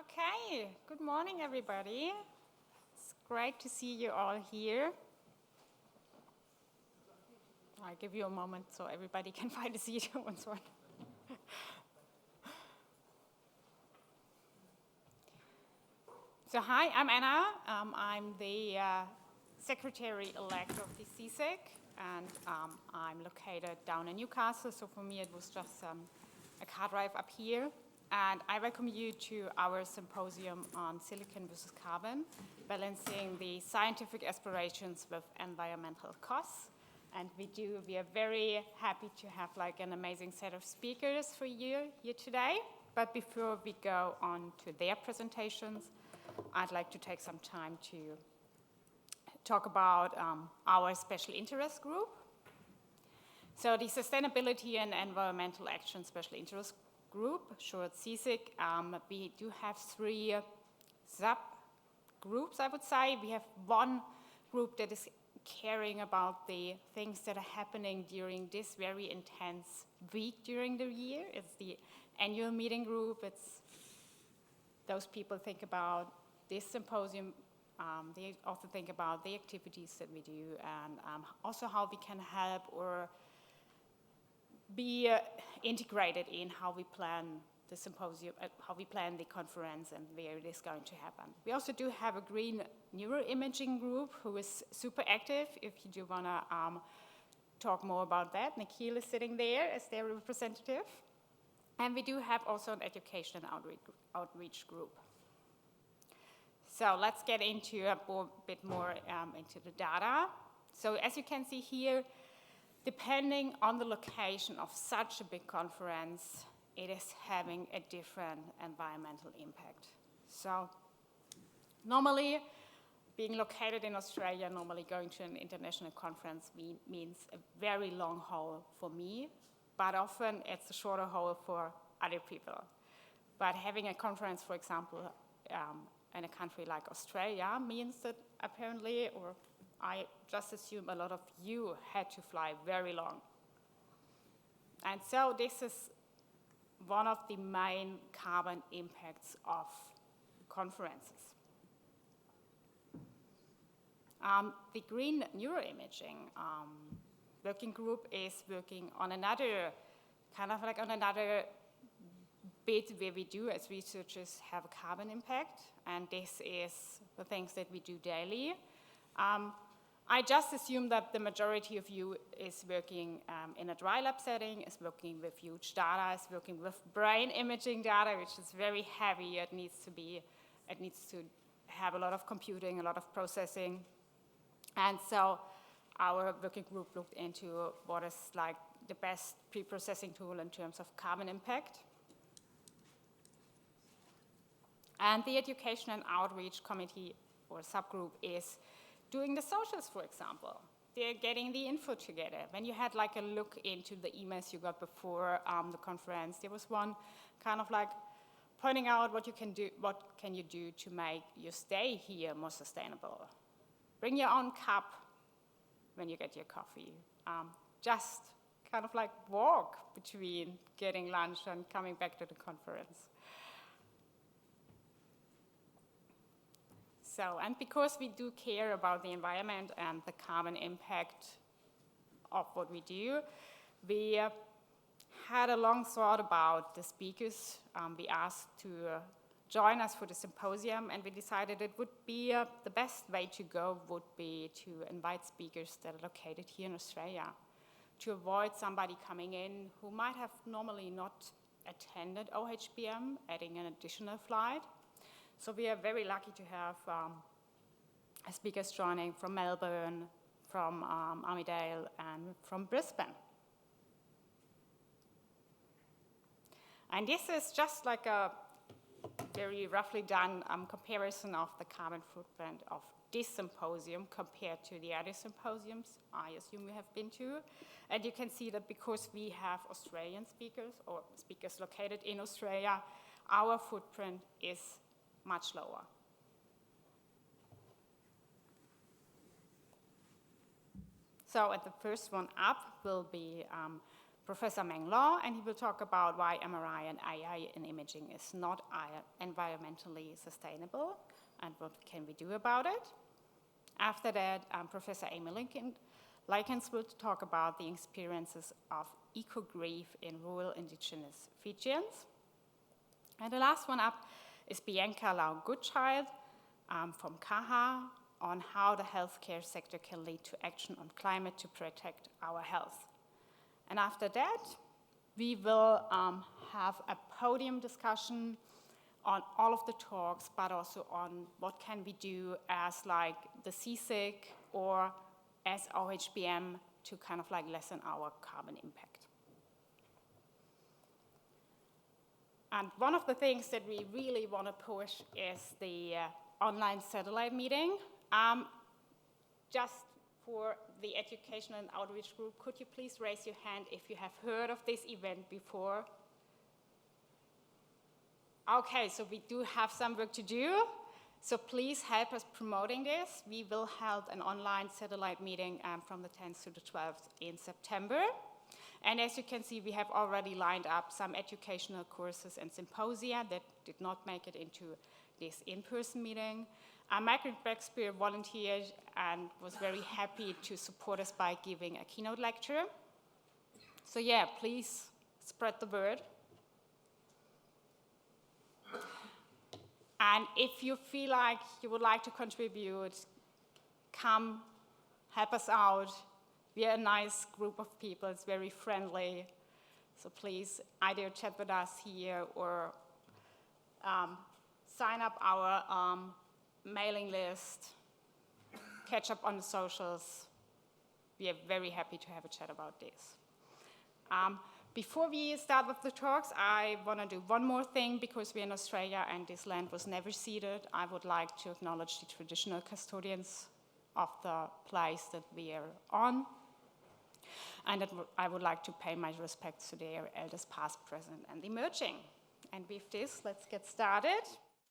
Okay, good morning everybody. It's great to see you all here. I'll give you a moment so everybody can find a seat who wants one. So hi, I'm Anna. I'm the secretary-elect of the CSEC, and I'm located down in Newcastle, so for me it was just a car drive up here. And I welcome you to our symposium on silicon versus carbon, balancing the scientific aspirations with environmental costs. And we are very happy to have like an amazing set of speakers for you here today. But before we go on to their presentations, I'd like to take some time to talk about our special interest group. So the Sustainability and Environmental Action Special Interest Group, short CSIC, we do have three sub-groups, I would say. We have one group that is caring about the things that are happening during this very intense week during the year. It's the annual meeting group. It's those people think about this symposium. They also think about the activities that we do and also how we can help or be integrated in how we plan the symposium, how we plan the conference and where it is going to happen. We also do have a green neuroimaging group who is super active. If you do want to talk more about that, Nikhil is sitting there as their representative. And we do have also an education and outreach group. So let's get into a bit more into the data. So as you can see here, depending on the location of such a big conference, it is having a different environmental impact. So normally, being located in Australia, normally going to an international conference means a very long haul for me, but often it's a shorter haul for other people. But having a conference, for example, in a country like Australia means that apparently, or I just assume a lot of you had to fly very long. And so this is one of the main carbon impacts of conferences. The green neuroimaging working group is working on another bit where we do as researchers have a carbon impact, and this is the things that we do daily. I just assume that the majority of you is working in a dry lab setting, is working with huge data, is working with brain imaging data, which is very heavy. It needs to have a lot of computing, a lot of processing. And so our working group looked into what is like the best pre-processing tool in terms of carbon impact. And the Education and Outreach Committee or subgroup is doing the socials, for example. They're getting the info together. When you had like a look into the emails you got before the conference, there was one kind of like pointing out what you can do to make your stay here more sustainable. Bring your own cup when you get your coffee. Just kind of like walk between getting lunch and coming back to the conference. So, and because we do care about the environment and the carbon impact of what we do, we had a long thought about the speakers we asked to join us for the symposium, and we decided it would be the best way to go would be to invite speakers that are located here in Australia, to avoid somebody coming in who might have normally not attended OHBM, adding an additional flight. So we are very lucky to have speakers joining from Melbourne, from Armidale, and from Brisbane. And this is just like a very roughly done comparison of the carbon footprint of this symposium compared to the other symposiums I assume you have been to. And you can see that because we have Australian speakers or speakers located in Australia, our footprint is much lower. So at the first one up will be Professor Meng Law, and he will talk about why MRI and AI in imaging is not environmentally sustainable and what can we do about it. After that, Professor Amy Likens will talk about the experiences of eco-grief in rural indigenous Fijians. And the last one up is Bianca Lau-Goodchild from KAHA on how the healthcare sector can lead to action on climate to protect our health. And after that, we will have a podium discussion on all of the talks, but also on what can we do as like the CSIC or as OHBM to kind of like lessen our carbon impact. And one of the things that we really want to push is the online satellite meeting. Just for the education and outreach group, could you please raise your hand if you have heard of this event before? Okay, so we do have some work to do. So please help us promoting this. We will hold an online satellite meeting from the 10th to the 12th in September. And as you can see, we have already lined up some educational courses and symposia that did not make it into this in-person meeting. Michael Breckspear volunteered and was very happy to support us by giving a keynote lecture. So yeah, please spread the word. And if you feel like you would like to contribute, come, help us out. We are a nice group of people, it's very friendly. So please either chat with us here or sign up our mailing list, catch up on the socials. We are very happy to have a chat about this. Before we start with the talks, I want to do one more thing because we're in Australia and this land was never ceded. I would like to acknowledge the traditional custodians of the place that we are on. And I would like to pay my respects to their elders past, present, and emerging. And with this, let's get started.